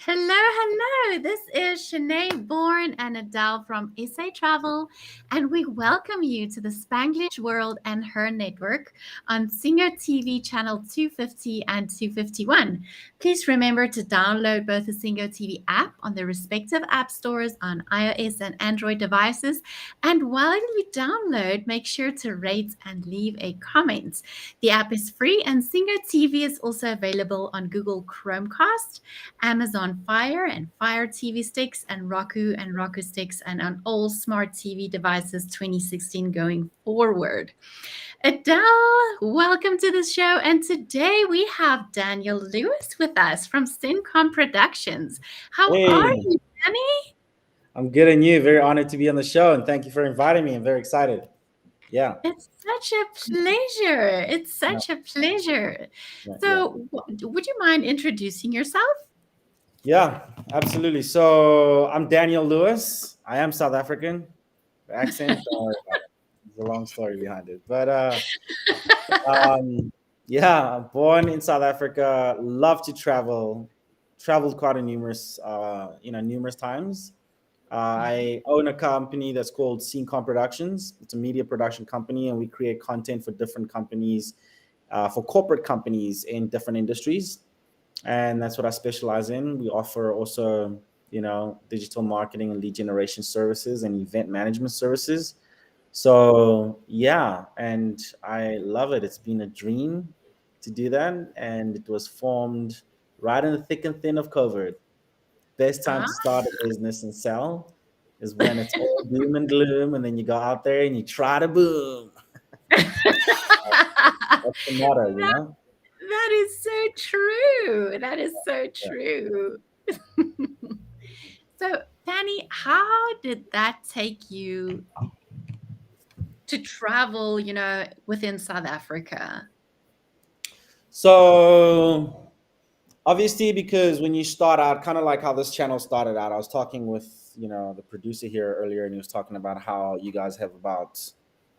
Hello, hello. This is Shanei, Born and Adele from SA Travel, and we welcome you to the Spanglish World and Her Network on Singer TV channel 250 and 251. Please remember to download both the Singer TV app on the respective app stores on iOS and Android devices. And while you download, make sure to rate and leave a comment. The app is free, and Singer TV is also available on Google Chromecast, Amazon Fire and Fire TV sticks, and Roku sticks, and on all smart TV devices 2016 going forward. Adele, welcome to the show. And today we have Daniel Lewis with us from CineComm Productions. How are Hey, you, Danny? I'm good and you. Very honored to be on the show and thank you for inviting me. I'm very excited. Yeah. It's such a pleasure. It's Yeah. such a pleasure. Yeah. Yeah. So, would you mind introducing yourself? Yeah, absolutely. So I'm Daniel Lewis. I am South African. The accent, don't worry about it. There's a long story behind it. Um, yeah, I'm born in South Africa. Love to travel. Traveled quite a numerous times. I own a company that's called CineComm Productions. It's a media production company, and we create content for different companies, for corporate companies in different industries. And that's what I specialize in. We offer also, digital marketing and lead generation services and event management services. So yeah, and I love it. It's been a dream to do that, and it was formed right in the thick and thin of COVID. Best time Ah. to start a business and sell is when it's all doom and gloom, and then you go out there and you try to boom. That's the motto, you That know? that is so true. That is so Yeah. true. So, Fanny, how did that take you to travel, within South Africa? So obviously, because when you start out, kind of like how this channel started out, I was talking with the producer here earlier, and he was talking about how you guys have about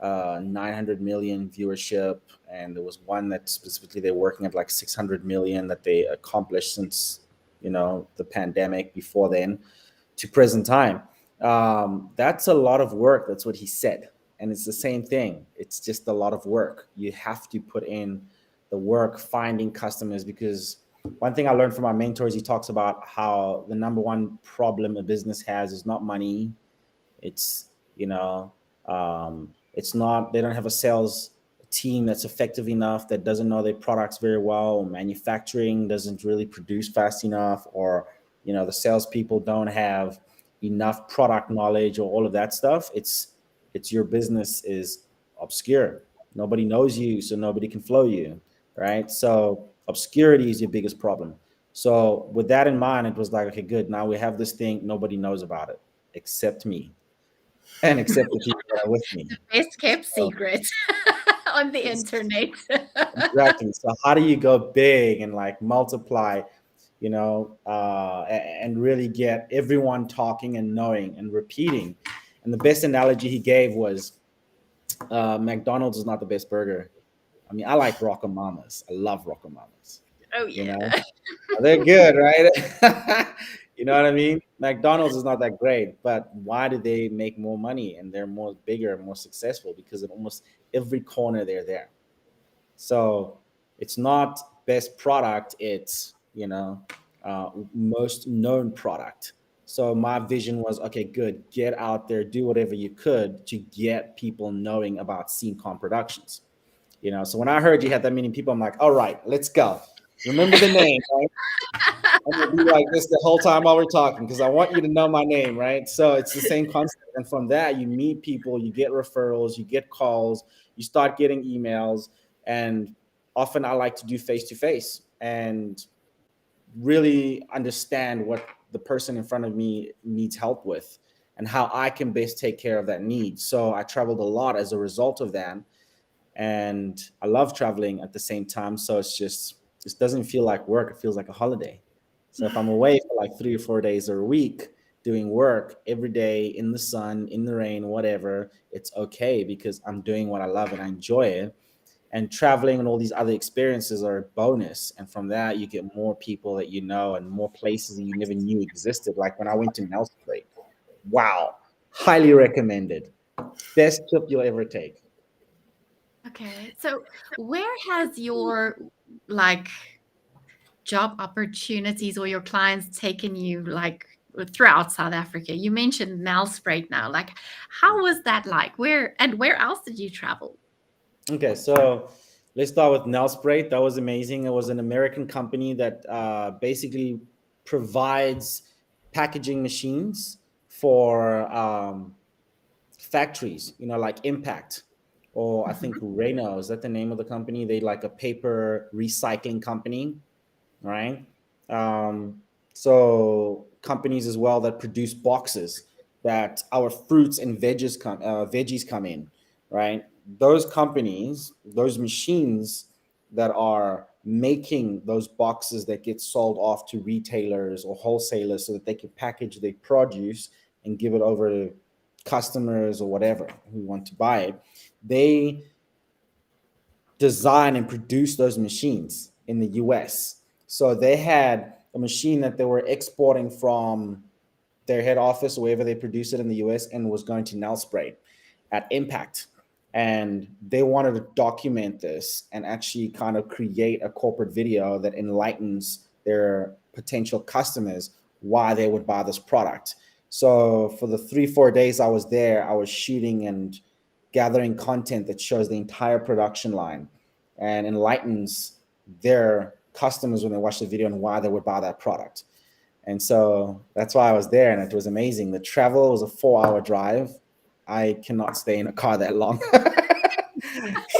900 million viewership, and there was one that specifically they're working at like 600 million that they accomplished since the pandemic before then to present time. That's a lot of work. That's what he said, and it's the same thing. It's just a lot of work. You have to put in the work finding customers, because one thing I learned from my mentors, he talks about how the number one problem a business has is not money. It's, it's not, they don't have a sales team that's effective enough, that doesn't know their products very well, or manufacturing doesn't really produce fast enough, or, the salespeople don't have enough product knowledge, or all of that stuff. It's your business is obscure. Nobody knows you, so nobody can flow you, right? So obscurity is your biggest problem. So with that in mind, it was like, okay, good. Now we have this thing. Nobody knows about it except me, and except the people that are with me. The best kept So secret on the it's internet. exactly. So how do you go big and like multiply, and really get everyone talking and knowing and repeating? And the best analogy he gave was McDonald's is not the best burger. I mean, I like Rocco Mamas. I love Rocco Mamas. Oh, You yeah. know, they're good, right? You know what I mean? McDonald's is not that great, but why do they make more money and they're more bigger and more successful? Because in almost every corner they're there. So it's not best product, it's most known product. So my vision was, okay, good, get out there, do whatever you could to get people knowing about CineComm Productions. So when I heard you had that many people, I'm like, all right, let's go. Remember the name, right? I'm gonna be like this the whole time while we're talking, because I want you to know my name, right? So it's the same concept. And from that, you meet people, you get referrals, you get calls, you start getting emails. And often I like to do face to face and really understand what the person in front of me needs help with and how I can best take care of that need. So I traveled a lot as a result of that, and I love traveling at the same time. So it doesn't feel like work. It feels like a holiday. So if I'm away for like 3 or 4 days or a week doing work every day in the sun, in the rain, whatever, it's okay because I'm doing what I love and I enjoy it. And traveling and all these other experiences are a bonus. And from that, you get more people that you know and more places that you never knew existed. Like when I went to Nelspruit, wow, highly recommended. Best trip you'll ever take. Okay. So where has your like job opportunities or your clients taken you like throughout South Africa? You mentioned Nelspruit now. Like how was that like? Where else did you travel? Okay, so let's start with Nelspruit. That was amazing. It was an American company that basically provides packaging machines for factories, like Impact, or I think Mhm. Reno, is that the name of the company? They like a paper recycling company, right? Um, so companies as well that produce boxes that our fruits and veggies come in, right? Those companies, those machines that are making those boxes that get sold off to retailers or wholesalers so that they can package their produce and give it over to customers or whatever who want to buy it. They design and produce those machines in the US. So they had a machine that they were exporting from their head office, wherever they produce it in the US, and was going to Nelspruit at Impact. And they wanted to document this and actually kind of create a corporate video that enlightens their potential customers why they would buy this product. So for the 3, 4 days I was there, I was shooting and gathering content that shows the entire production line and enlightens their customers when they watch the video and why they would buy that product. And so that's why I was there, and it was amazing. The travel was a 4 hour drive. I cannot stay in a car that long,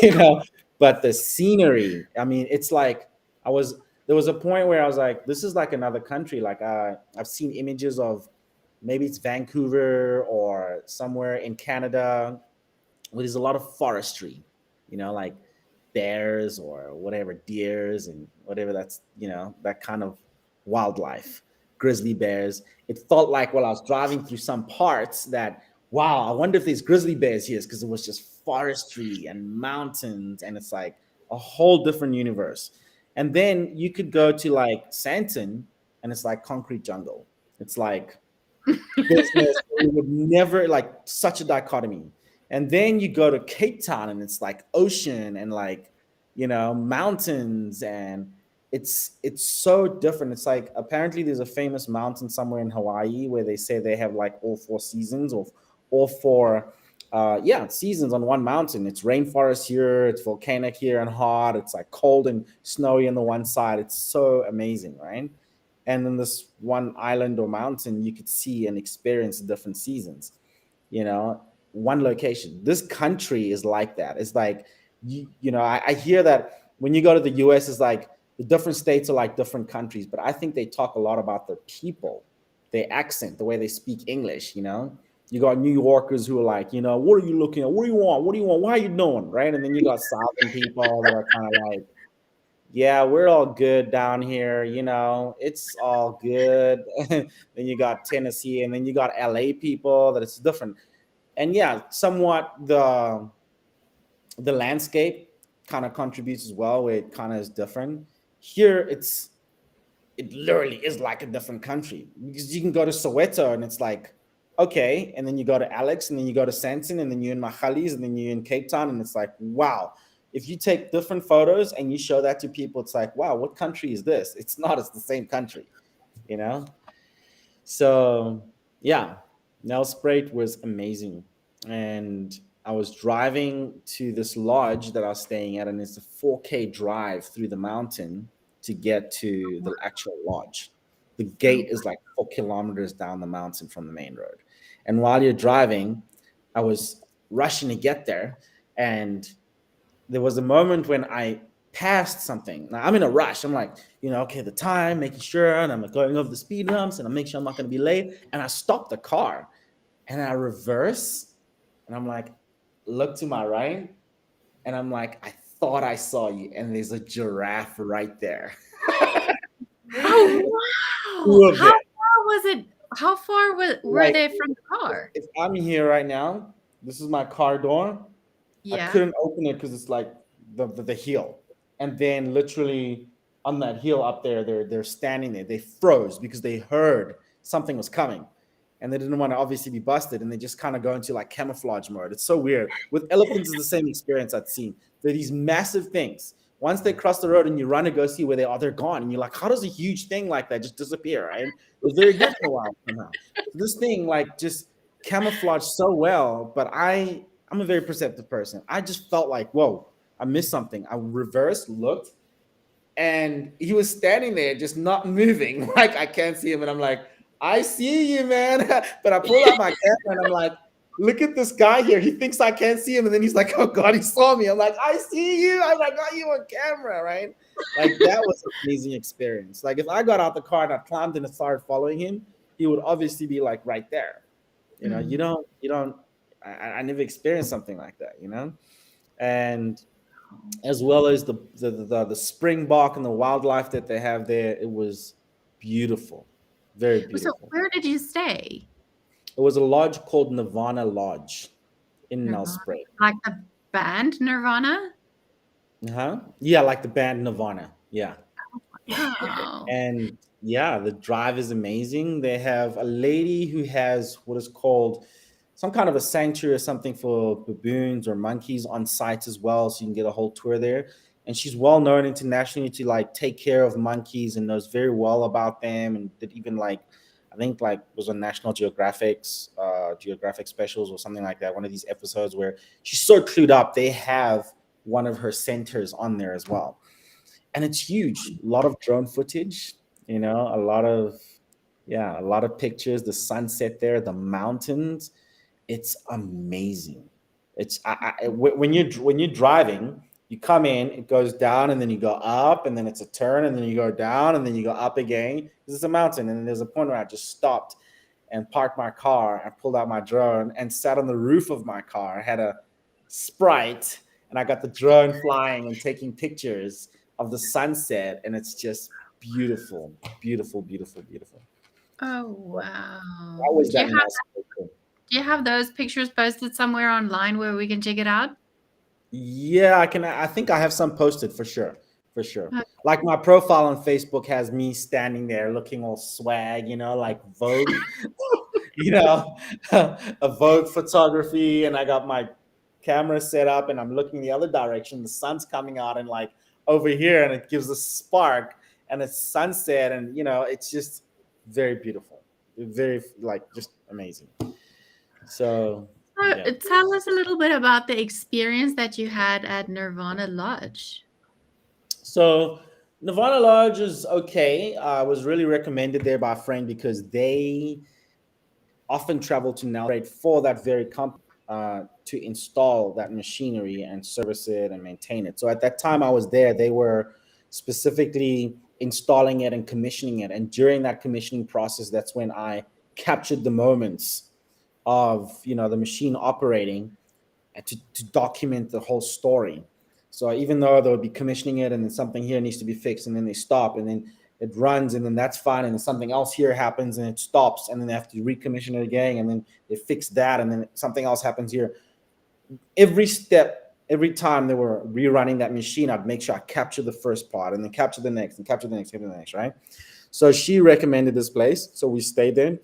you know. But the scenery, I mean, it's like I was. There was a point where I was like, "This is like another country." Like I've seen images of maybe it's Vancouver or somewhere in Canada where there's a lot of forestry, like bears or whatever, deers and whatever that's, that kind of wildlife, grizzly bears. It felt like while I was driving through some parts that, wow, I wonder if there's grizzly bears here because it was just forestry and mountains. And it's like a whole different universe. And then you could go to like Santon and it's like concrete jungle. It's like business we would never like such a dichotomy. And then you go to Cape Town and it's like ocean and like, mountains, and it's so different. It's like apparently there's a famous mountain somewhere in Hawaii where they say they have like all 4 seasons of all four seasons on one mountain. It's rainforest here, it's volcanic here and hot, it's like cold and snowy on the one side. It's so amazing, right? And then this one island or mountain you could see and experience different seasons, one location. This country is like that. It's like I hear that when you go to the US, it's like the different states are like different countries, but I think they talk a lot about their people, their accent, the way they speak English. You got New Yorkers who are like, what are you looking at, what do you want, why are you doing, right? And then you got Southern people that are kind of like, yeah, we're all good down here, it's all good. Then you got Tennessee, and then you got LA people that it's different. And yeah, somewhat the landscape kind of contributes as well, where it kind of is different. Here it literally is like a different country, because you can go to Soweto and it's like, okay, and then you go to Alex, and then you go to Santon, and then you're in Machalis, and then you're in Cape Town, and it's like, wow. If you take different photos and you show that to people, it's like, wow, what country is this? It's not, it's the same country, you know? So yeah, Nelspruit was amazing. And I was driving to this lodge that I was staying at, and it's a 4K drive through the mountain to get to the actual lodge. The gate Oh, is like 4 kilometers down the mountain from the main road. And while you're driving, I was rushing to get there. And there was a moment when I passed something. Now I'm in a rush. I'm like, okay, the time, making sure, and I'm going over the speed bumps, and I make sure I'm not going to be late. And I stop the car, and I reverse, and I'm like, look to my right, and I'm like, I thought I saw you, and there's a giraffe right there. oh wow! Two of How them. far was it? How far were Like, they from the car? if I'm here right now, this is my car door. I Yeah. couldn't open it because it's like the hill, and then literally on that hill up there, they're standing there. They froze because they heard something was coming, and they didn't want to obviously be busted, and they just kind of go into like camouflage mode. It's so weird. With elephants, it's the same experience I'd seen. They're these massive things. Once they cross the road and you run to go see where they are, they're gone, and you're like, how does a huge thing like that just disappear? Right? It was very good for a while somehow. So this thing like just camouflaged so well, but I'm a very perceptive person. I just felt like, whoa, I missed something. I reversed, looked, and he was standing there just not moving. Like I can't see him, and I'm like, I see you, man. But I pulled out my camera and I'm like, look at this guy here. He thinks I can't see him, and then he's like, oh God, he saw me. I'm like, I see you. I got you on camera, right? Like that was an amazing experience. Like if I got out the car and I climbed and started following him, he would obviously be like right there. Mm. You don't. I never experienced something like that. And as well as the springbok and the wildlife that they have there. It was beautiful, very So beautiful. where did you stay? It was a lodge called Nirvana Lodge in Nirvana? Nelspruit. Like the band Nirvana? Uh-huh. Yeah, like the band Nirvana. Yeah. Wow. And yeah, the drive is amazing. They have a lady who has what is called some kind of a sanctuary or something for baboons or monkeys on site as well, so you can get a whole tour there. And she's well known internationally to like take care of monkeys and knows very well about them, and did even like I think like was on National Geographic's Geographic specials or something like that. One of these episodes where she's so clued up. They have one of her centers on there as well, and it's huge. A lot of drone footage, a lot of yeah, a lot of pictures. The sunset there, the mountains, it's amazing. When you're driving, you come in, it goes down, and then you go up, and then it's a turn, and then you go down, and then you go up again. Because it's a mountain, and then there's a point where I just stopped and parked my car and pulled out my drone and sat on the roof of my car. I had a Sprite, and I got the drone flying and taking pictures of the sunset, and it's just beautiful, beautiful, beautiful, beautiful. Oh, That wow. was that nice. Do you have those pictures posted somewhere online where we can check it out? Yeah, I can. I think I have some posted for sure. For sure. Uh, Like my profile on Facebook has me standing there looking all swag, like Vogue, you know, a Vogue photography. And I got my camera set up and I'm looking the other direction. The sun's coming out and like over here and it gives a spark and it's sunset. And, it's just very beautiful. Very, like, just amazing. So, yeah. Tell us a little bit about the experience that you had at Nirvana Lodge. So Nirvana Lodge is okay. I was really recommended there by a friend because they often travel to Nelspruit for that very company to install that machinery and service it and maintain it. So at that time I was there, they were specifically installing it and commissioning it. And during that commissioning process, that's when I captured the moments of the machine operating and to document the whole story. So even though they would be commissioning it and then something here needs to be fixed and then they stop and then it runs and then that's fine and then something else here happens and it stops and then they have to recommission it again and then they fix that and then something else happens here. Every step, every time they were rerunning that machine, I'd make sure I capture the first part and then capture the next and capture the next, capture the next, right? So she recommended this place. So we stayed there.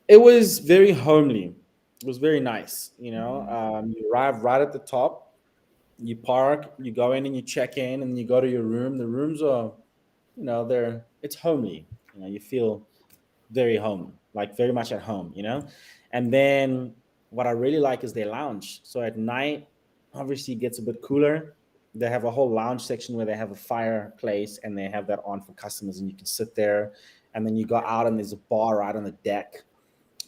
It was very homely. It was very nice. You arrive right at the top, you park, you go in and you check in, and you go to your room. The rooms are, it's homely. You feel very home, like very much at home. And then what I really like is their lounge. So at night, obviously, it gets a bit cooler. They have a whole lounge section where they have a fireplace and they have that on for customers, and you can sit there. And then you go out, and there's a bar right on the deck,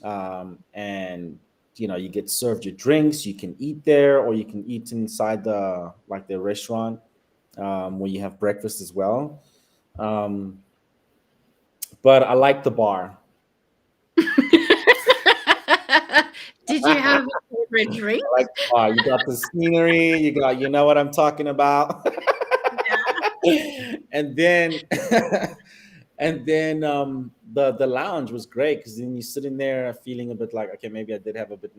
and you get served your drinks. You can eat there, or you can eat inside the restaurant, where you have breakfast as well. um, but I like the bar. Did you have a favorite drink? I like the bar. You got the scenery, you know what I'm talking about. And then the lounge was great because then you sit in there feeling a bit like, okay, maybe I did have a bit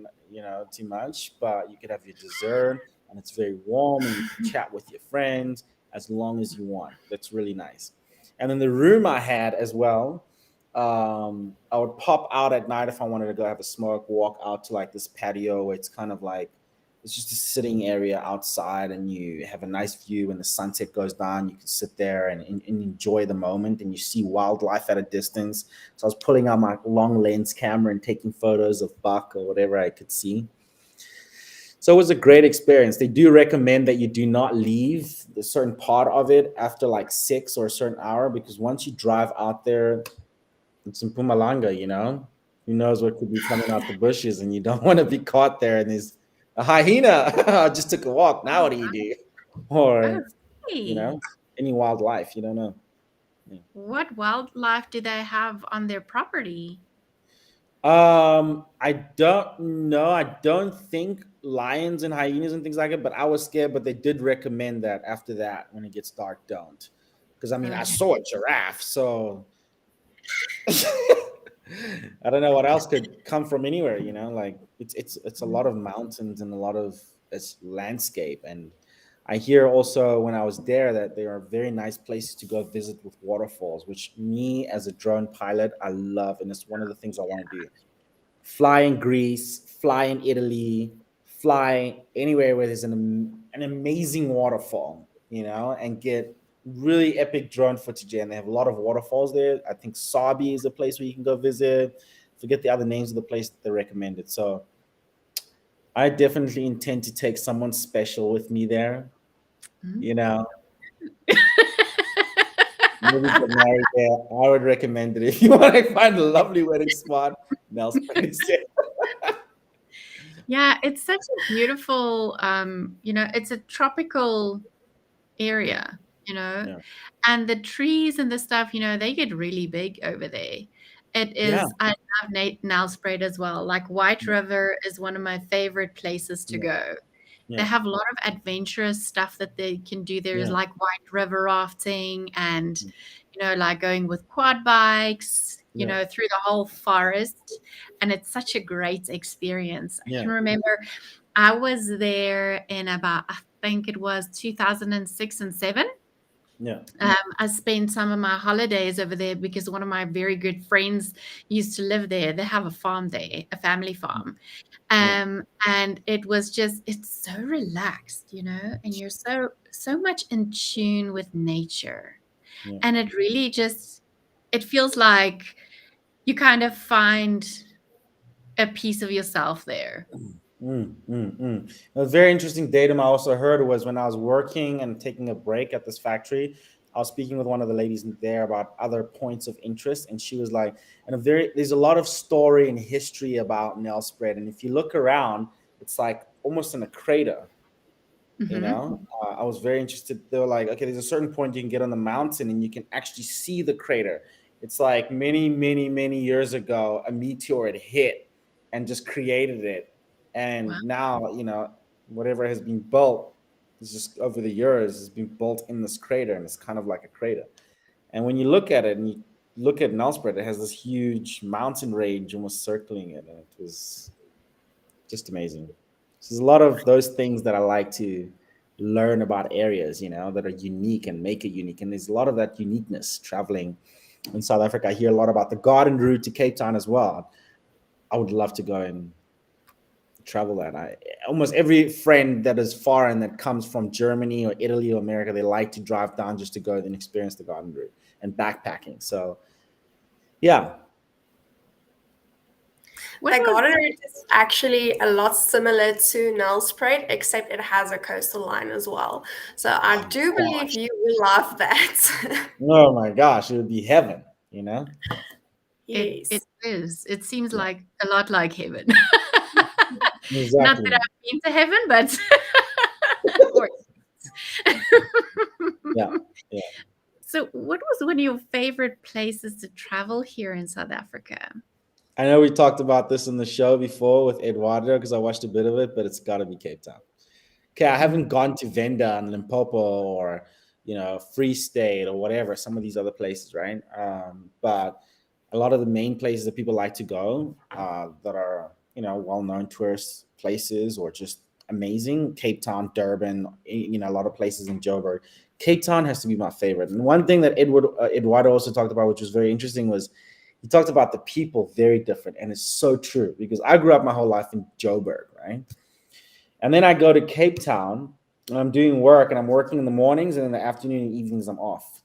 too much, but you could have your dessert and it's very warm, and you can chat with your friends as long as you want. That's really nice. And then the room I had as well, I would pop out at night if I wanted to go have a smoke, walk out to like this patio where it's kind of like it's just a sitting area outside, and you have a nice view. When the sunset goes down, you can sit there and enjoy the moment, and you see wildlife at a distance. So I was pulling out my long lens camera and taking photos of buck or whatever I could see. So it was a great experience. They do recommend that you do not leave the certain part of it after like 6 or a certain hour, because once you drive out there, it's in Pumalanga, you know. Who knows what could be coming out the bushes, and you don't want to be caught there. And there's a hyena. I just took a walk. Now what do you do? Oh, Or you really? know, any wildlife. You don't know. Yeah. What wildlife do they have on their property? I don't know. I don't think lions and hyenas and things like it. But I was scared. But they did recommend that after that, when it gets dark, don't. Because I mean, I Okay. saw a giraffe, so I don't know what else could come from anywhere, you know, like it's a lot of mountains and a lot of it's landscape. And I hear also when I was there that there are very nice places to go visit with waterfalls, which me as a drone pilot, I love, and it's one of the things I want to do. Fly in Greece, fly in Italy, fly anywhere where there's an amazing waterfall, you know, and get really epic drone footage. And they have a lot of waterfalls there. I think Sabi is a place where you can go visit. Forget the other names of the place that they recommended. So I definitely intend to take someone special with me there, Mhm. you know, maybe get married there. I would recommend it if you want to find a lovely wedding spot. Nels is there. Yeah, it's such a beautiful, it's a tropical area, you know, Yeah. and the trees and the stuff, they get really big over there. It Yeah. is, I love Nelspruit as well. Like White Yeah. River is one of my favorite places to Yeah. go. They Yeah. have a lot of adventurous stuff that they can do. There's Yeah. like white river rafting and, like going with quad bikes, Yeah. through the whole forest. And it's such a great experience. I Yeah. can remember I was there in about, I think it was 2006 and 7. Yeah. I spent some of my holidays over there because one of my very good friends used to live there. They have a farm there, a family farm. Yeah. And it's so relaxed, and you're so much in tune with nature. Yeah. And it really just it feels like you kind of find a piece of yourself there. A very interesting datum I also heard was when I was working and taking a break at this factory. I was speaking with one of the ladies there about other points of interest, and she was like, "And there's a lot of story and history about Nell spread, and if you look around, it's like almost in a crater." You Mhm. know, I was very interested. They were like, okay, there's a certain point you can get on the mountain and you can actually see the crater. It's like many, many, many years ago, a meteor had hit and just created it. Wow. And now, you know, whatever has been built is just over the years has been built in this crater, and it's kind of like a crater. And when you look at it and you look at Nelspruit, it has this huge mountain range almost circling it. And it was just amazing. So there's a lot of those things that I like to learn about areas, you know, that are unique and make it unique. And there's a lot of that uniqueness traveling in South Africa. I hear a lot about the garden route to Cape Town as well. I would love to go and travel that. Almost every friend that is foreign that comes from Germany or Italy or America, they like to drive down just to go and experience the garden route and backpacking. So yeah. What The was garden route is actually a lot similar to Nelspruit, except it has a coastal line as well. So I Oh do believe gosh. you will love that. Oh my gosh, it would be heaven, you know? it Yes. is. It seems Yeah. like a lot like heaven. Not that Exactly. I've been to heaven, but or Yeah. Yeah. So, what was one of your favorite places to travel here in South Africa? I know we talked about this in the show before with Eduardo because I watched a bit of it, but it's got to be Cape Town. Okay, I Mm, haven't gone to Venda and Limpopo or Free State or whatever, some of these other places, right? But a lot of the main places that people like to go that are well-known tourist places or just amazing. Cape Town, Durban, a lot of places in Joburg. Cape Town has to be my favorite. And one thing that Eduardo also talked about, which was very interesting, was he talked about the people very different, and it's so true because I grew up my whole life in Joburg, right? And then I go to Cape Town and I'm doing work, and I'm working in the mornings, and in the afternoon and evenings I'm off.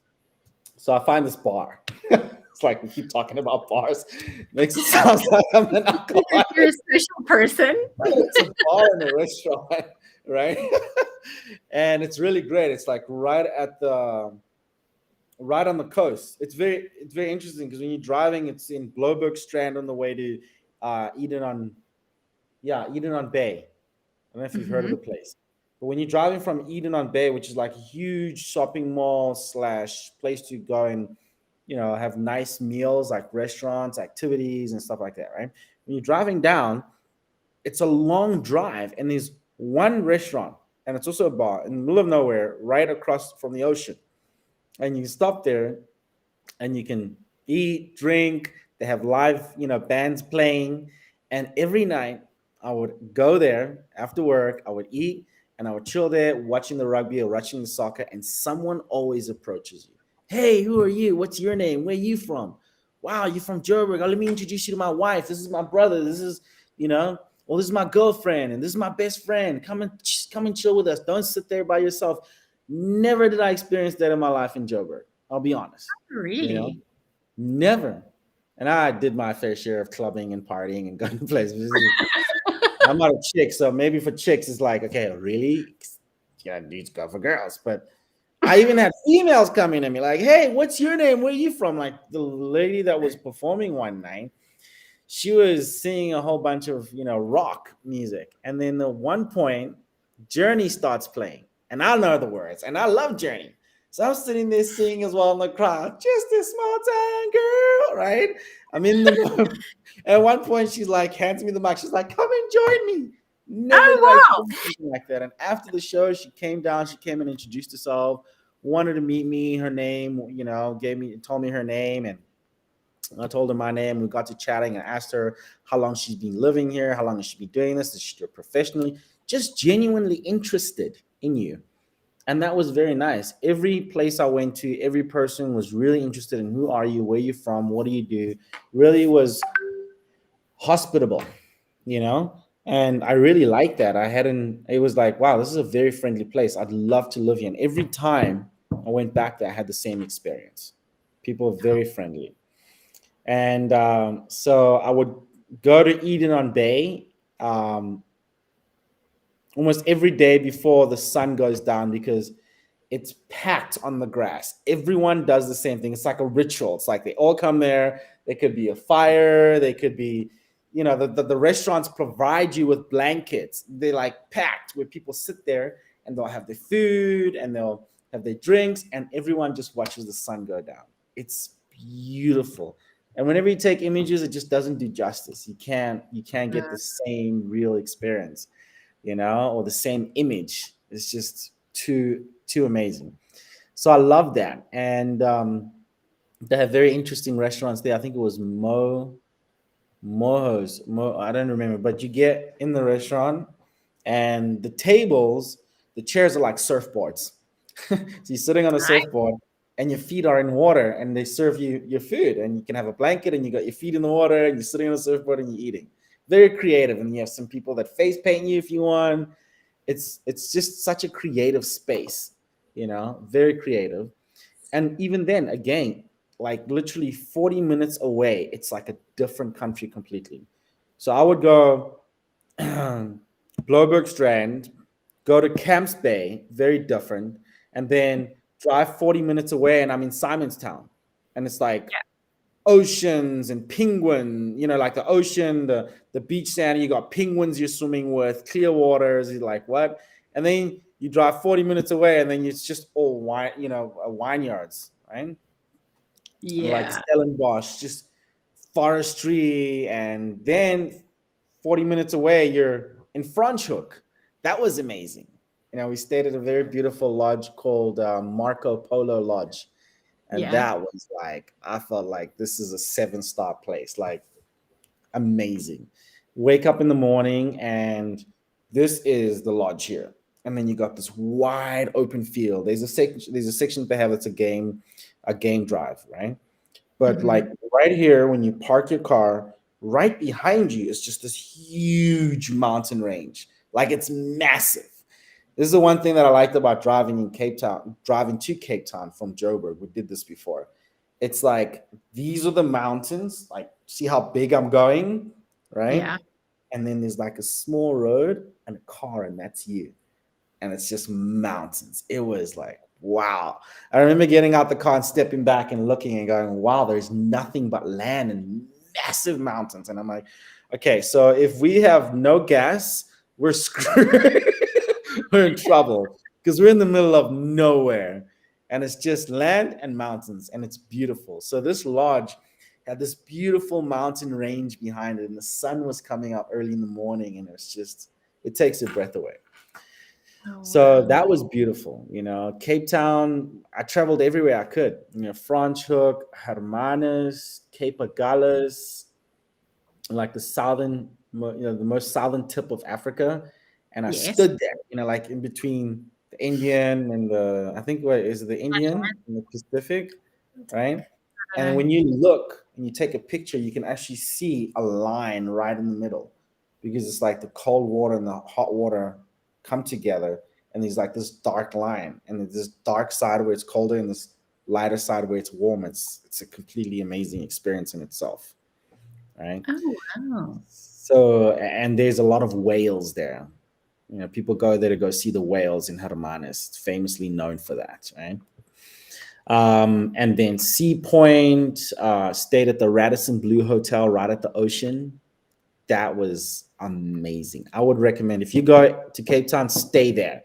So I find this bar. It's like we keep talking about bars. Makes it sound like I'm an Because alcoholic. you're a social person. It's a bar and a restaurant, right? And it's really great. It's like right on the coast. It's very interesting because when you're driving, it's in Bloberg Strand on the way to Eden on Eden on Bay. I don't know if you've heard of Hmm. the place. But when you're driving from Eden on Bay, which is like a huge shopping mall slash place to go and have nice meals, like restaurants, activities, and stuff like that, right? When you're driving down, it's a long drive, and there's one restaurant, and it's also a bar in the middle of nowhere, right across from the ocean. And you stop there, and you can eat, drink. They have live, bands playing. And every night I would go there after work, I would eat, and I would chill there watching the rugby or watching the soccer, and someone always approaches you. Hey, who are you? What's your name? Where are you from? Wow, you're from Joburg. Oh, let me introduce you to my wife. This is my brother. This is, well, this is my girlfriend, and this is my best friend. Come and chill with us. Don't sit there by yourself. Never did I experience that in my life in Joburg. I'll be honest. You know, Really? never. And I did my fair share of clubbing and partying and going to places. I'm not a chick, so maybe for chicks it's like, okay, really? Yeah, dudes go for girls. But I even had females coming to me like, hey, what's your name? Where are you from? Like the lady that was performing one night, she was singing a whole bunch of rock music, and then at one point Journey starts playing, and I know the words, and I love Journey. So I'm sitting there singing as well in the crowd, just a small town girl, right? I'm in the at one point she's like hands me the mic, she's like, come and join me. Never did I Oh, experience something like that. And after the show, she came down, she came and introduced herself, wanted to meet me, her name, told me her name, and I told her my name. We got to chatting and asked her how long she's been living here, how long has she been doing this, does she do it professionally, just genuinely interested in you. And that was very nice. Every place I went to, every person was really interested in who are you, where you from, what do you do. Really was hospitable, you know? And I really liked that. It was like, wow, this is a very friendly place. I'd love to live here. And every time I went back there, I had the same experience. People are very friendly. And so I would go to Eden on Bay um, almost every day before the sun goes down because it's packed on the grass. Everyone does the same thing. It's like a ritual. It's like they all come there. There could be a fire. They could be, the restaurants provide you with blankets. They like packed where people sit there and they'll have their food and they'll have their drinks and everyone just watches the sun go down. It's beautiful. And whenever you take images, it just doesn't do justice. You can't get the same real experience, or the same image. It's just too amazing. So I love that. And they have very interesting restaurants there. I think it was I don't remember, but you get in the restaurant and the chairs are like surfboards. So you're sitting on a surfboard and your feet are in water and they serve you your food and you can have a blanket and you got your feet in the water and you're sitting on a surfboard and you're eating. Very creative. And you have some people that face paint you if you want. It's just such a creative space, very creative. And even then, again, like literally 40 minutes away, it's like a different country completely. So I would go Bloberg Strand, go to Camps Bay, very different, and then drive 40 minutes away, and I'm in Simonstown. And it's like oceans and penguin, like the ocean, the beach sand, you got penguins you're swimming with, clear waters, you're like, what? And then you drive 40 minutes away, and then it's just all wine, vineyards, right? And like yeah. Stellenbosch, just forestry, and then 40 minutes away, you're in Franschhoek. That was amazing. We stayed at a very beautiful lodge called Marco Polo Lodge. And Yeah. that was like, I felt like this is a 7-star place, like amazing. Wake up in the morning and This is the lodge here, and then you got this wide open field. There's a section they have that's a game drive, right? But like Hmm. right here, when you park your car, right behind you is just this huge mountain range. Like it's massive. This is the one thing that I liked about driving to Cape Town from Joburg. We did this before. It's like these are the mountains. Like, see how big I'm going, right? Yeah. And then there's like a small road and a car, and that's you. And it's just mountains. It was like, wow. I remember getting out the car and stepping back and looking and going, wow, there's nothing but land and massive mountains. And I'm like, okay, so if we have no gas, we're screwed. We're in trouble because we're in the middle of nowhere and it's just land and mountains and it's beautiful. So this lodge had this beautiful mountain range behind it and the sun was coming up early in the morning and it's just, it takes your breath away. Oh, So wow. that was beautiful. Cape Town, I traveled everywhere I could. Franschhoek, Hermanus, Cape Agalas, like the the most southern tip of Africa. And I Yes. stood there, like in between the Indian and I think what is it, the Indian and the Pacific, right? I And don't know. when you look and you take a picture, you can actually see a line right in the middle because it's like the cold water and the hot water come together. And there's like this dark line, and there's this dark side where it's colder and this lighter side where it's warm. It's a completely amazing experience in itself, right? Oh, wow. So, and there's a lot of whales there. People go there to go see the whales in Hermanus. It's famously known for that, right? And then Sea Point, stayed at the Radisson Blue Hotel right at the ocean. That was amazing. I would recommend if you go to Cape Town, stay there.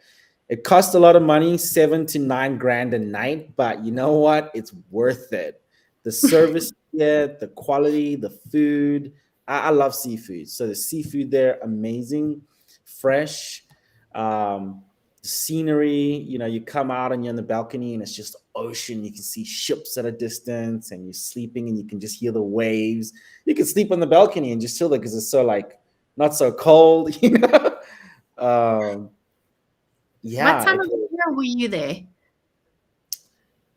It costs a lot of money, 7 to 9 grand a night, but you know what? It's worth it. The service here, the quality, the food. I love seafood. So the seafood there, amazing, fresh. The scenery, you come out and you're on the balcony and it's just ocean. You can see ships at a distance and you're sleeping and you can just hear the waves. You can sleep on the balcony and just chill there because it's so like not so cold. Um, What yeah, time of the year were you there?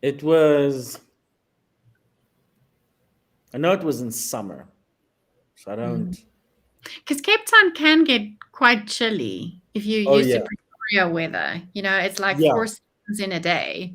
it was. I know it was in summer, so I don't. Because Cape Town can get quite chilly if you're Oh used to yeah, Pretoria weather. It's like yeah, 4 seasons in a day.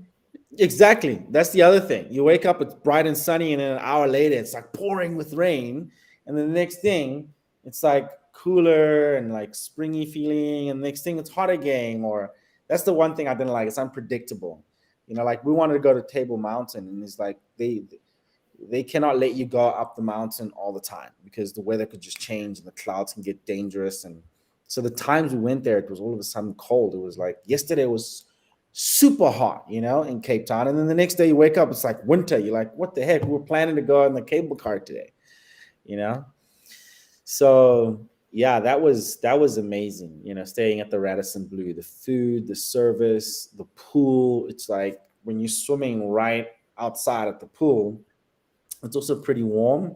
exactly. That's the other thing. You wake up, it's bright and sunny, and then an hour later, it's like pouring with rain, and then the next thing, it's like cooler and like springy feeling, and the next thing, it's hot again. Or that's the one thing I didn't like. It's unpredictable. Like we wanted to go to Table Mountain, and it's like they cannot let you go up the mountain all the time because the weather could just change and the clouds can get dangerous. And so the times we went there, it was all of a sudden cold. It was like yesterday was super hot, in Cape Town. And then the next day you wake up, it's like winter. You're like, what the heck? We were planning to go on the cable car today, you know? So yeah, that was amazing, staying at the Radisson Blue, the food, the service, the pool. It's like when you're swimming right outside at the pool, it's also pretty warm.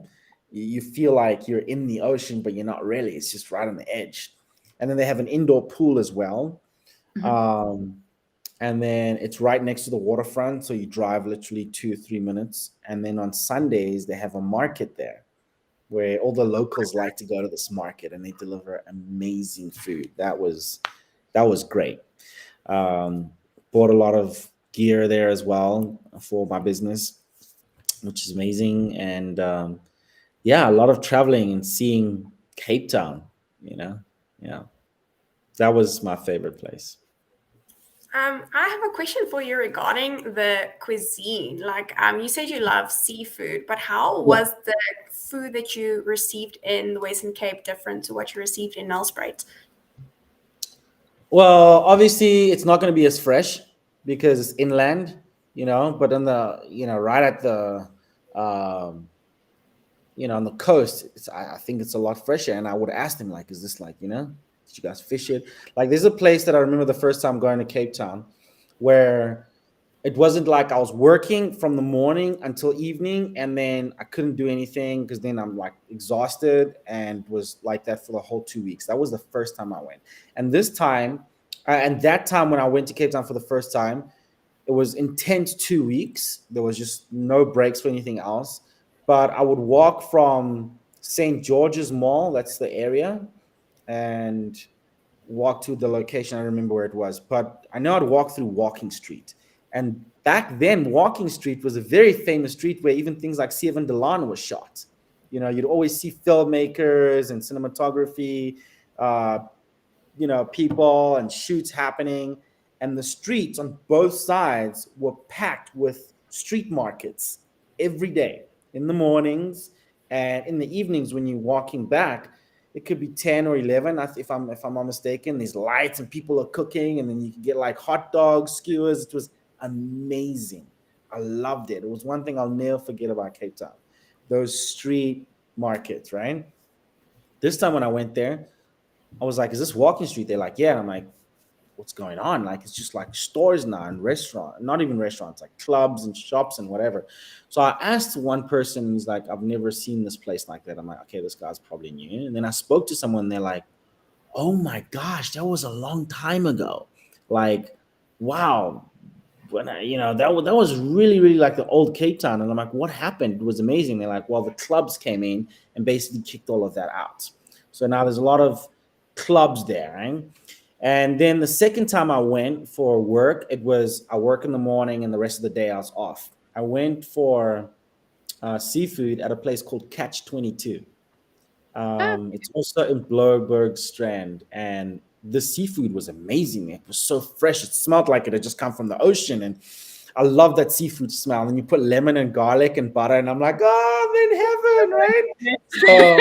You feel like you're in the ocean, but you're not really. It's just right on the edge. And then they have an indoor pool as well. Mhm. Um, and then it's right next to the waterfront. So you drive literally 2 or 3 minutes. And then on Sundays, they have a market there where all the locals like to go to this market and they deliver amazing food. That was great. Um, Bought a lot of gear there as well for my business, which is amazing. And yeah, a lot of traveling and seeing Cape Town, you know. Yeah, that was my favorite place. I have a question for you regarding the cuisine. Like, you said you love seafood, but how Yeah. was the food that you received in the Western Cape different to what you received in Nelspruit? Well, obviously, it's not going to be as fresh because it's inland, but on right at um, on the coast, I think it's a lot fresher. And I would ask them, like, is this like, did you guys fish it? Like, there's a place that I remember the first time going to Cape Town where it wasn't like I was working from the morning until evening and then I couldn't do anything because then I'm like exhausted, and was like that for the whole 2 weeks. That was the first time I went. And this time, and that time when I went to Cape Town for the first time, it was intense 2 weeks. There was just no breaks for anything else. But I would walk from St. George's Mall, that's the area, and walk to the location. I don't remember where it was, but I know I'd walk through Walking Street. And back then, Walking Street was a very famous street where even things like Seven Delan was shot. You'd always see filmmakers and cinematography, uh, people and shoots happening. And the streets on both sides were packed with street markets every day in the mornings and in the evenings when you're walking back. It could be 10 or 11, if I'm not mistaken. These lights and people are cooking, and then you can get like hot dogs, skewers. It was amazing. I loved it. It was one thing I'll never forget about Cape Town. Those street markets, right? This time when I went there, I was like, is this Walking Street? They're like, yeah. And I'm like, what's going on? Like, it's just like stores now and restaurant, not even restaurants, like clubs and shops and whatever. So I asked one person, he's like, I've never seen this place like that. I'm like, okay, this guy's probably new. And then I spoke to someone, they're like, oh my gosh, that was a long time ago. Like, wow. When that was really, really like the old Cape Town. And I'm like, what happened? It was amazing. They're like, well, the clubs came in and basically kicked all of that out. So now there's a lot of clubs there, right? And then the second time I went for work, I work in the morning and the rest of the day I was off. I went for seafood at a place called Catch 22. Oh, It's also in Bloberg Strand, and the seafood was amazing. It was so fresh. It smelled like it had just come from the ocean, and I love that seafood smell. And you put lemon and garlic and butter, and I'm like, oh, I'm in heaven, right? So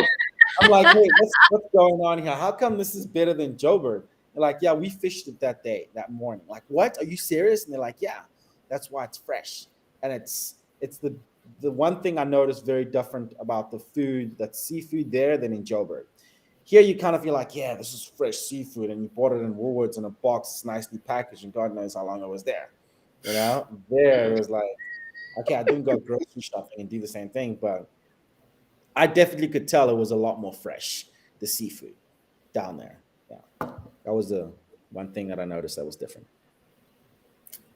I'm like, hey, what's going on here? How come this is better than Joburg? They're like, yeah, we fished it that day, that morning. Like, what? Are you serious? And they're like, yeah, that's why it's fresh. And it's the one thing I noticed very different about the food, that's seafood there than in Joburg. Here you kind of feel like, yeah, this is fresh seafood, and you bought it in Woolworths in a box, it's nicely packaged, and God knows how long it was there. There it was like, okay, I didn't go grocery shopping and do the same thing, but I definitely could tell it was a lot more fresh, the seafood down there. Yeah, that was the one thing that I noticed that was different.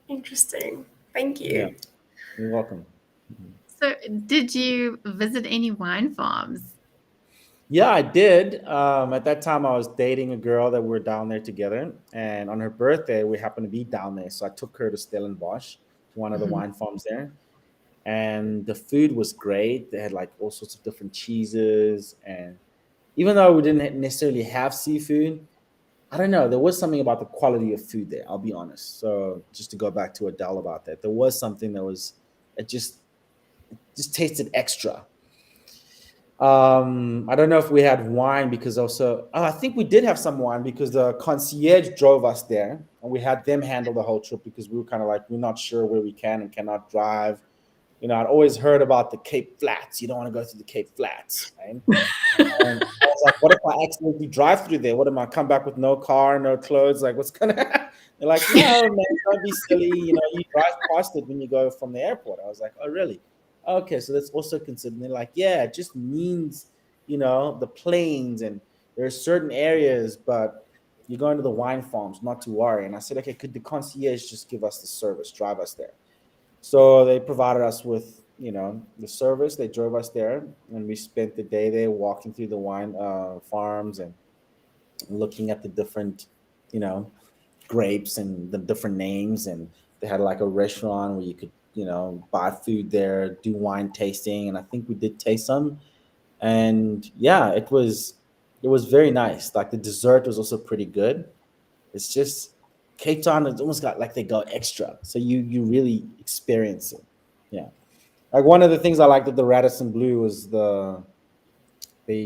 Interesting. Thank Yeah, you. you're welcome. Mhm. so did you visit any wine farms? Yeah, I did. At that time, I was dating a girl that we were down there together, and on her birthday, we happened to be down there. So I took her to Stellenbosch, to one of the Mhm. wine farms there, and the food was great. They had like all sorts of different cheeses, and even though we didn't necessarily have seafood, I don't know. There was something about the quality of food there. I'll be honest. So just to go back to Adele about that, there was something that was it just tasted extra. I don't know if we had wine because also I think we did have some wine because the concierge drove us there, and we had them handle the whole trip because we were kind of like we're not sure where we can and cannot drive. I'd always heard about the Cape Flats. You don't want to go through the Cape Flats, right? And I was like, what if I accidentally drive through there? What am I come back with no car, no clothes? Like, what's gonna? They're like, no, man, don't be silly. You drive past it when you go from the airport. I was like, oh, really? Okay, so that's also considered. They're like, yeah, it just means, the plains and there are certain areas, but you're going to the wine farms, not to worry. And I said, okay, could the concierge just give us the service, drive us there? So they provided us with, the service. They drove us there, and we spent the day there walking through the wine farms and looking at the different, you know, grapes and the different names. And they had like a restaurant where you could, buy food there, do wine tasting, and I think we did taste some. And yeah, it was very nice. Like the dessert was also pretty good. It's just Cape Town. It's almost got like they go extra, so you really experience it. Yeah, like one of the things I liked at the Radisson Blue was the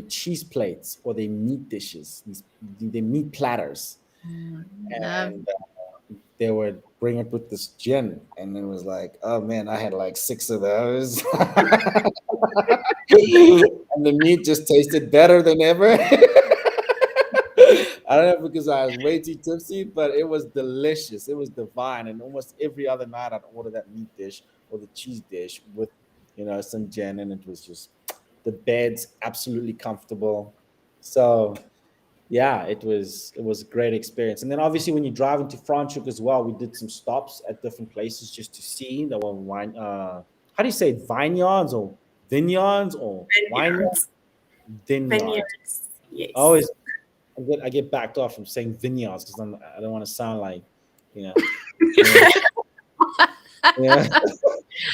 cheese plates or the meat dishes, the meat platters, Oh, love. and they would bring it with this gin, and it was like, oh man, I had like six of those, and the meat just tasted better than ever. I don't know because I was way too tipsy, but it was delicious. It was divine. And almost every other night I'd order that meat dish or the cheese dish with, some gin, and it was just the bed's absolutely comfortable. So yeah, it was a great experience. And then obviously when you drive into Franschhoek as well, we did some stops at different places just to see. There were wine. How do you say it? Vineyards or vineyards or Vineyards. vineyards? Vineyards. Yes. Always I get backed off from saying vineyards because I don't want to sound like, you know, yeah, yeah.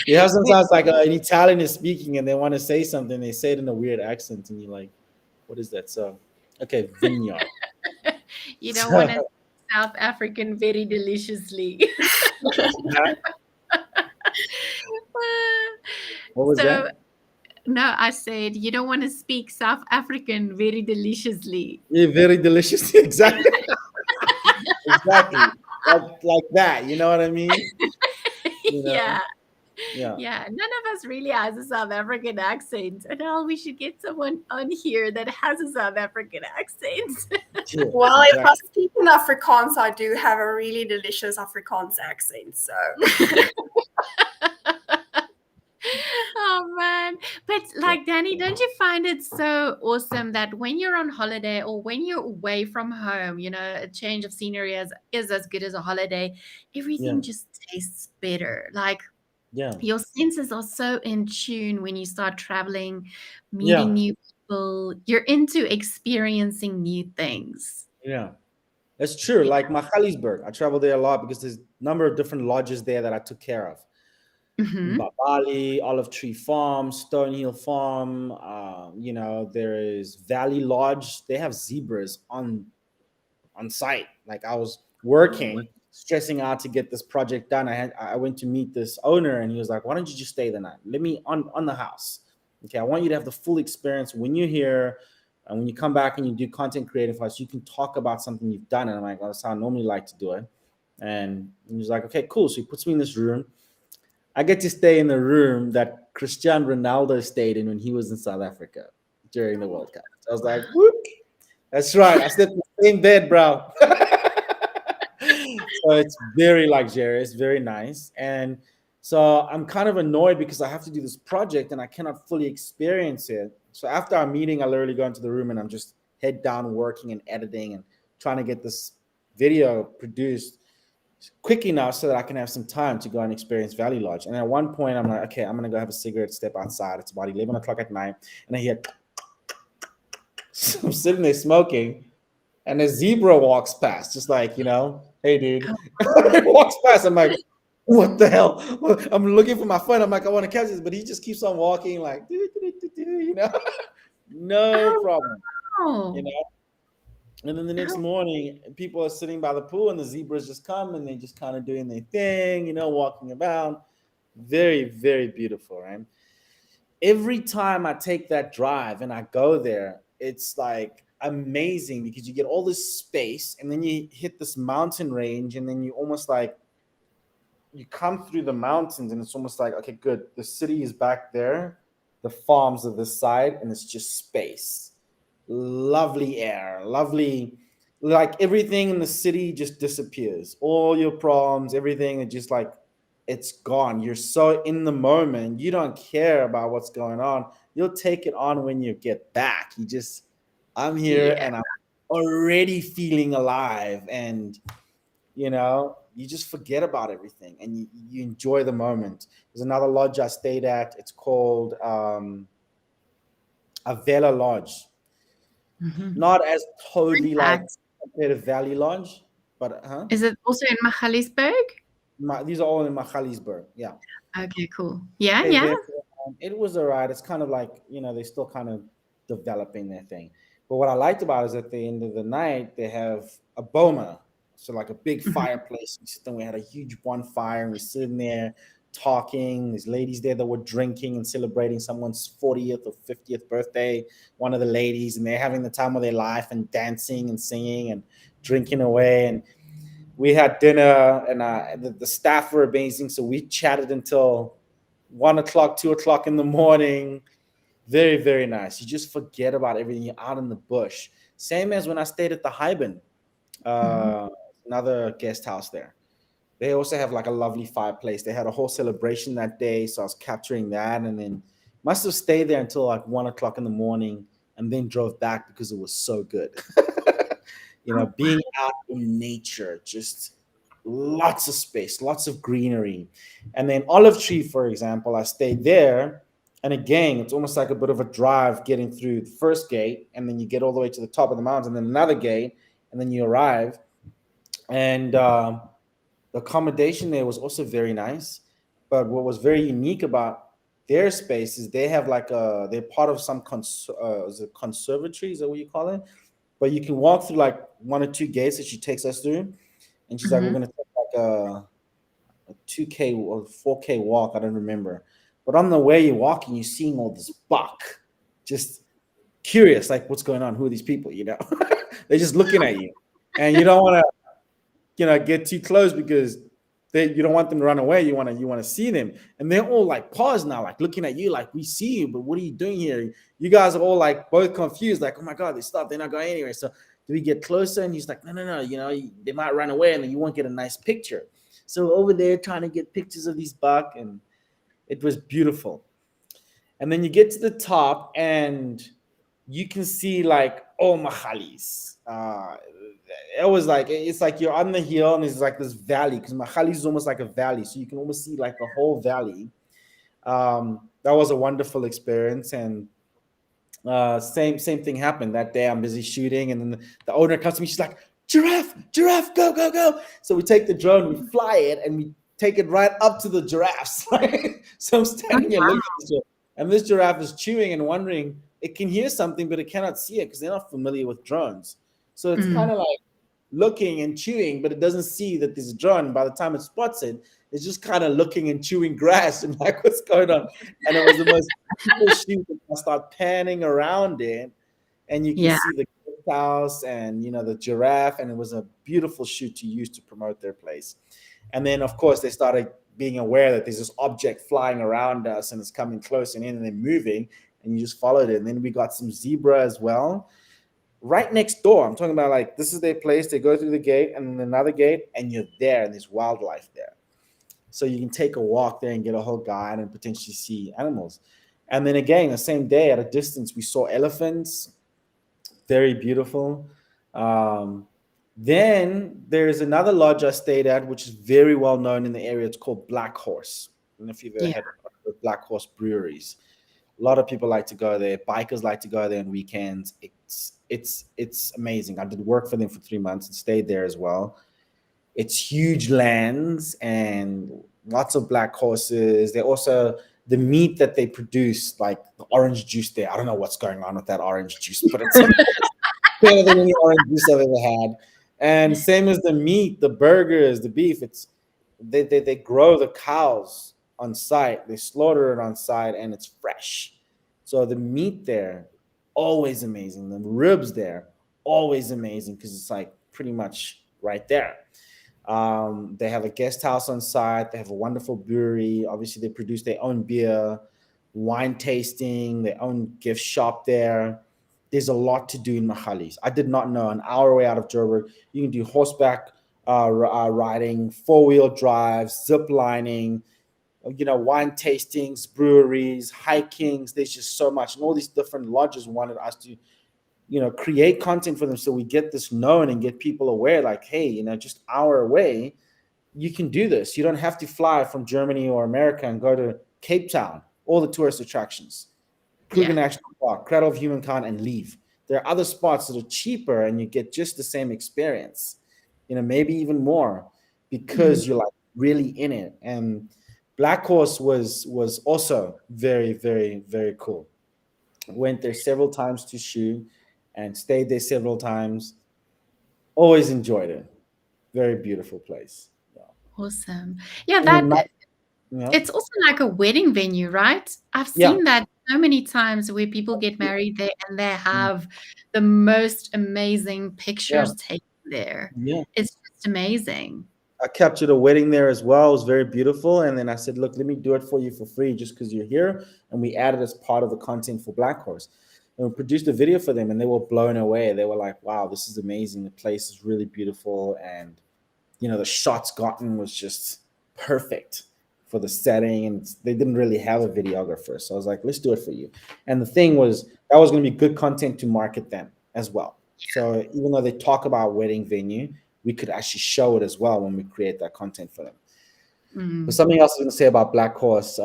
You have sometimes like an Italian is speaking and they want to say something, they say it in a weird accent, and you're like, what is that? So, okay, vineyard. You don't want to South African very deliciously. What was So, that? no, I said you don't want to speak South African very deliciously. Yeah, very delicious. Exactly. Exactly. Like that. You know what I mean? You know? Yeah. Yeah. Yeah, none of us really has a South African accent. And all we should get someone on here that has a South African accent. Yeah. Well, if I Exactly. speak in Afrikaans, I do have a really delicious Afrikaans accent. So, Oh man. But Yeah. like Danny, don't you find it so awesome that when you're on holiday or when you're away from home, a change of scenery is as good as a holiday. Yeah. Everything just tastes better. Like Yeah. your senses are so in tune when you start traveling, meeting Yeah. new people. You're into experiencing new things. Yeah. It's true. Yeah. Like Magaliesburg, I travel there a lot because there's a number of different lodges there that I took care of. Hmm. Bali, Olive Tree Farm, Stonehill Farm. There is Valley Lodge. They have zebras on site. Like I was working, stressing out to get this project done. I went to meet this owner, and he was like, "Why don't you just stay the night? Let me on the house. Okay, I want you to have the full experience when you're here." And when you come back and you do content creative for us, you can talk about something you've done. And I'm like, well, that's how I normally like to do it. And he was like, okay, cool. So he puts me in this room. I get to stay in the room that Cristiano Ronaldo stayed in when he was in South Africa during the World Cup. So I was like, whoop, that's right. I slept in the same bed, bro. So it's very luxurious, very nice. And so I'm kind of annoyed because I have to do this project and I cannot fully experience it. So after our meeting, I literally go into the room and I'm just head down working and editing and trying to get this video produced quick enough so that I can have some time to go and experience Valley Lodge. And at one point, I'm like, okay, I'm gonna go have a cigarette, step outside. It's about 11 o'clock at night, and I hear I'm sitting there smoking, and a zebra walks past, just like, hey, dude. It walks past. I'm like, what the hell? I'm looking for my phone. I'm like, I want to catch this, but he just keeps on walking, like, no Oh, problem, you wow. know. And then the next Oh, morning, people are sitting by the pool, and the zebras just come and they just kind of doing their thing, walking about. Very, very beautiful, right? Every time I take that drive and I go there, it's like amazing because you get all this space and then you hit this mountain range and then you almost like you come through the mountains and it's almost like, okay, good. The city is back there, the farms are this side, and it's just space. Lovely air, lovely, like everything in the city just disappears. All your problems, everything is just like it's gone. You're so in the moment, you don't care about what's going on. You'll take it on when you get back. I'm here yeah. and I'm already feeling alive, and you just forget about everything and you enjoy the moment. There's another lodge I stayed at. It's called Avela Lodge. Mhm. Not as Fun totally like fact. compared to Valley Lodge, but Is it also in Magaliesburg? these are all in Magaliesburg. Yeah. Okay, cool. Yeah, Stayed yeah. there. It was all right. It's kind of like, they're still kind of developing their thing. But what I liked about it is at the end of the night, they have a boma. So like a big Mhm. fireplace. We had a huge bonfire and we're sitting there talking. There's ladies there that were drinking and celebrating someone's 40th or 50th birthday, one of the ladies, and they're having the time of their life and dancing and singing and drinking away. And we had dinner, and the staff were amazing. So we chatted until 1 o'clock, 2 o'clock in the morning. Very, very nice. You just forget about everything. You're out in the bush. Same as when I stayed at the Hyben, Mhm. uh, another guest house there. They also have like a lovely fireplace. They had a whole celebration that day, so I was capturing that, and then must have stayed there until like 1 o'clock in the morning, and then drove back because it was so good. Oh, Being out in nature, just lots of space, lots of greenery, and then Olive Tree, for example, I stayed there, and again, it's almost like a bit of a drive getting through the first gate, and then you get all the way to the top of the mountain, and then another gate, and then you arrive, and the accommodation there was also very nice. But what was very unique about their space is they have like they're part of some is it conservatory, is that what you call it? But you can walk through like one or two gates that she takes us through, and she's like, we're mhm. gonna take like a 2K or 4K walk, I don't remember. But on the way you're walking, you're seeing all this buck, just curious, like what's going on? Who are these people? They're just looking at you, and you don't want to get too close because you don't want them to run away. You want to see them, and they're all like paused now, like looking at you, like we see you, but what are you doing here? You guys are all like both confused, like oh my god, they stopped, they're not going anywhere. So do we get closer? And he's like, no, no, no, they might run away, and then you won't get a nice picture. So over there, trying to get pictures of these buck, and it was beautiful. And then you get to the top, and you can see like all Mahalis. It was like it's like you're on the hill, and it's like this valley because Mahalis is almost like a valley, so you can almost see like the whole valley. That was a wonderful experience, and same thing happened that day. I'm busy shooting, and then the owner comes to me. She's like, "Giraffe, giraffe, go, go, go!" So we take the drone, we fly it, and we take it right up to the giraffes. Right? So I'm Oh, standing here wow. looking at this giraffe, and this giraffe is chewing and wondering. It can hear something, but it cannot see it because they're not familiar with drones. So it's kind Mm. of like looking and chewing, but it doesn't see that there's a drone. By the time it spots it, it's just kind of looking and chewing grass and like what's going on. And it was the most beautiful shoot. I start panning around it, and you can Yeah. see the house and the giraffe, and it was a beautiful shoot to use to promote their place. And then of course they started being aware that there's this object flying around us and it's coming close and in and then moving, and you just followed it. And then we got some zebra as well right next door. I'm talking about like this is their place. They go through the gate and then another gate, and you're there, and there's wildlife there. So you can take a walk there and get a whole guide and potentially see animals. And then again, the same day at a distance, we saw elephants, very beautiful. Um, then there's another lodge I stayed at, which is very well known in the area. It's called Black Horse. I don't know if you've ever Yeah. had Black Horse breweries. A lot of people like to go there. Bikers like to go there on weekends. It's amazing. I did work for them for 3 months and stayed there as well. It's huge lands and lots of black horses. They also the meat that they produce, like the orange juice there. I don't know what's going on with that orange juice, but it's better than any orange juice I've ever had. And same as the meat, the burgers, the beef. It's they grow the cows on site. They slaughter it on site, and it's fresh. So the meat there, always amazing. The ribs there, always amazing because it's like pretty much right there. They have a guest house on site. They have a wonderful brewery. Obviously, they produce their own beer, wine tasting, their own gift shop there. There's a lot to do in Mahalis. I did not know. An hour away out of Joburg, you can do horseback riding, 4-wheel drive, zip lining, wine tastings, breweries, hikings. There's just so much. And all these different lodges wanted us to create content for them so we get this known and get people aware like, hey, just hour away, you can do this. You don't have to fly from Germany or America and go to Cape Town, all the tourist attractions, Kruger Yeah. National Park, Cradle of Humankind, and leave. There are other spots that are cheaper and you get just the same experience, maybe even more Mm. because you're like really in it. And Black Horse was also very, very, very cool. Went there several times to shoot and stayed there several times. Always enjoyed it. Very beautiful place. Yeah. Awesome. Yeah, And then, yeah, it's also like a wedding venue, right? I've yeah, seen that so many times where people get married there and they mm, have the most amazing yeah, pictures taken there. yeah. It's just amazing. I captured a wedding there as well. It was very beautiful. And then I said, look, let me do it for you for free just because you're here. And we added as part of the content for Black Horse. and we produced a video for them, and they were blown away. They were like, "Wow, this is amazing. The place is really beautiful, and the shots gotten was just perfect for the setting." And they didn't really have a videographer, so I was like, "Let's do it for you." And the thing was, that was going to be good content to market them as well. So even though they talk about wedding venue, we could actually show it as well when we create that content for them. But Mm. something else I was going to say about Black Horse,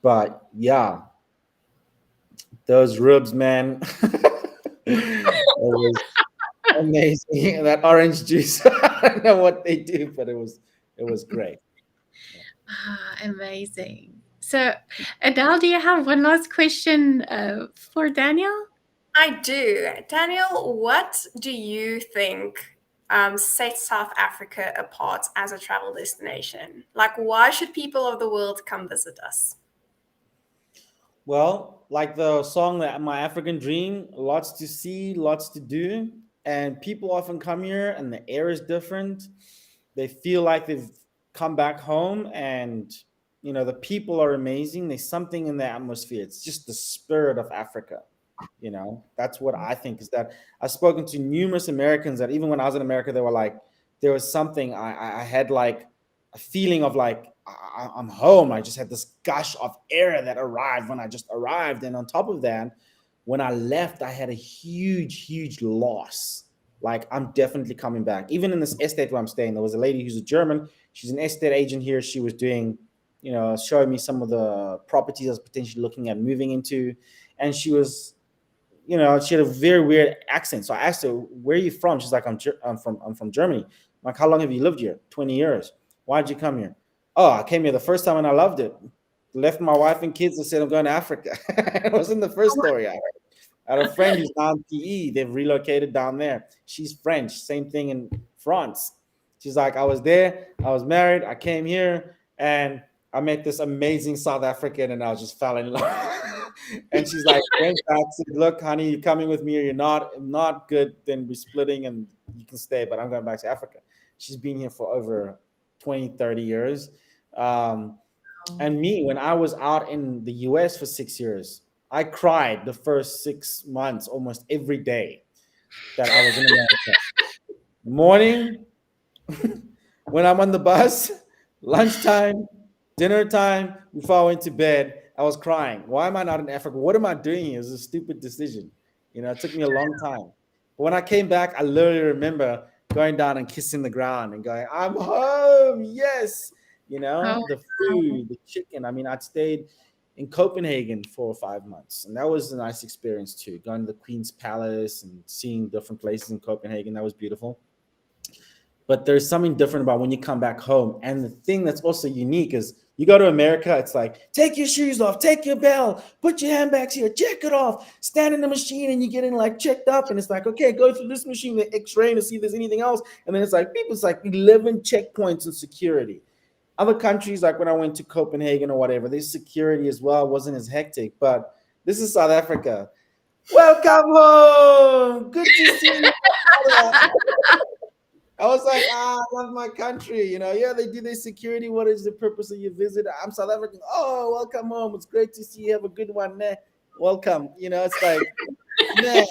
but yeah, those ribs, man. It was amazing. That orange juice. I don't know what they do, but it was great. Yeah. Ah, amazing. So, Adele, do you have one last question for Daniel? I do. Daniel, what do you think sets South Africa apart as a travel destination? Like, why should people of the world come visit us? Well, like the song that My African Dream, lots to see, lots to do. And people often come here and the air is different. They feel like they've come back home, and the people are amazing. There's something in the atmosphere. It's just the spirit of Africa. That's what I think, is that I've spoken to numerous Americans that even when I was in America, they were like, there was something I had, like a feeling of like I'm home. I just had this gush of air that arrived when I just arrived. And on top of that, when I left, I had a huge, huge loss. Like, I'm definitely coming back. Even in this estate where I'm staying, there was a lady who's a German. She's an estate agent here. She was doing, showing me some of the properties I was potentially looking at moving into. And she had a very weird accent. So I asked her, "Where are you from?" She's like, I'm from Germany." I'm like, "How long have you lived here?" 20 years. "Why'd you come here?" "Oh, I came here the first time and I loved it. Left my wife and kids and said I'm going to Africa." It wasn't the first story I heard. I had a friend who's now in PE. They've relocated down there. She's French. Same thing in France. She's like, "I was there. I was married. I came here and I met this amazing South African and I just fell in love." And she's like, went back, said, "Look, honey, you're coming with me or you're not. If not, good. Then we're splitting and you can stay, but I'm going back to Africa." She's been here for over 20, 30 years. Um, Oh, and me, when I was out in the US for 6 years, I cried the first 6 months almost every day that I was in America. Morning, when I'm on the bus, lunchtime, dinner time, before I went to bed, I was crying. Why am I not in Africa? What am I doing here? It was a stupid decision. It took me a long time. But when I came back, I literally remember going down and kissing the ground and going, "I'm home. Yes." oh, The food, the chicken. I mean, I'd stayed in Copenhagen 4 or 5 months, and that was a nice experience too. Going to the Queen's Palace and seeing different places in Copenhagen. That was beautiful. But there's something different about when you come back home. And the thing that's also unique is you go to America, it's like, take your shoes off, take your bell, put your handbags here, check it off, stand in the machine, and you get in like checked up. And it's like, okay, go through this machine, the x-ray to see if there's anything else. And then it's like, it's like 11 checkpoints in security. Other countries, like when I went to Copenhagen or whatever, there's security as well. It wasn't as hectic. But this is South Africa. Welcome home. Good to see you. I was like, I love my country. Yeah, they do their security. What is the purpose of your visit? I'm South African. Oh, welcome home. It's great to see you. Have a good one. Nah. Welcome. It's like, man,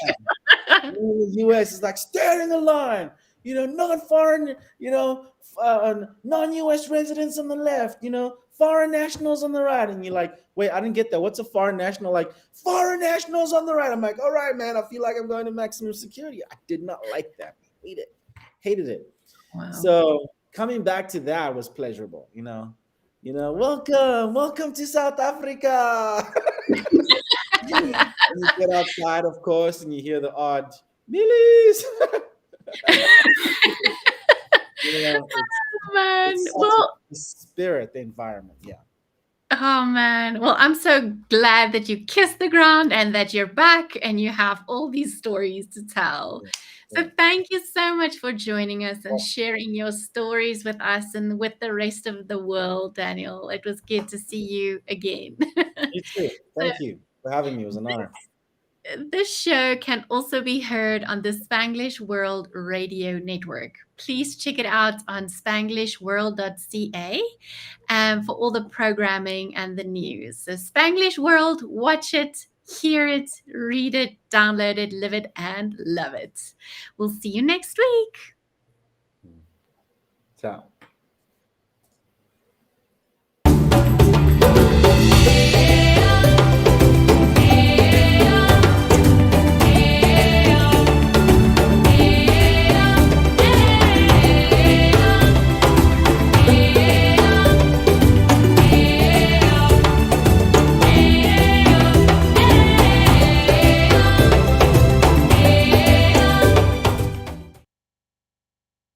in the US, it's like, stand in the line. Non foreign, non US residents on the left, foreign nationals on the right. And you're like, wait, I didn't get that. What's a foreign national? Like, foreign nationals on the right. I'm like, all right, man, I feel like I'm going to maximum security. I did not like that. I hate it. Hated it. wow. So coming back to that was pleasurable. Welcome to South Africa. And you get outside, of course, and you hear the odd millies. Man, It's such well, a spirit, the environment. Yeah. oh man. Well, I'm so glad that you kissed the ground and that you're back and you have all these stories to tell. Yeah. So Yeah. thank you so much for joining us and Well, sharing your stories with us and with the rest of the world, Daniel. It was good to see you again. you too. So Thank you for having me. It was an honor. this show can also be heard on the Spanglish World Radio Network. Please check it out on spanglishworld.ca for all the programming and the news. So, Spanglish World, watch it, Hear it, read it, download it, live it, and love it. We'll see you next week. Ciao.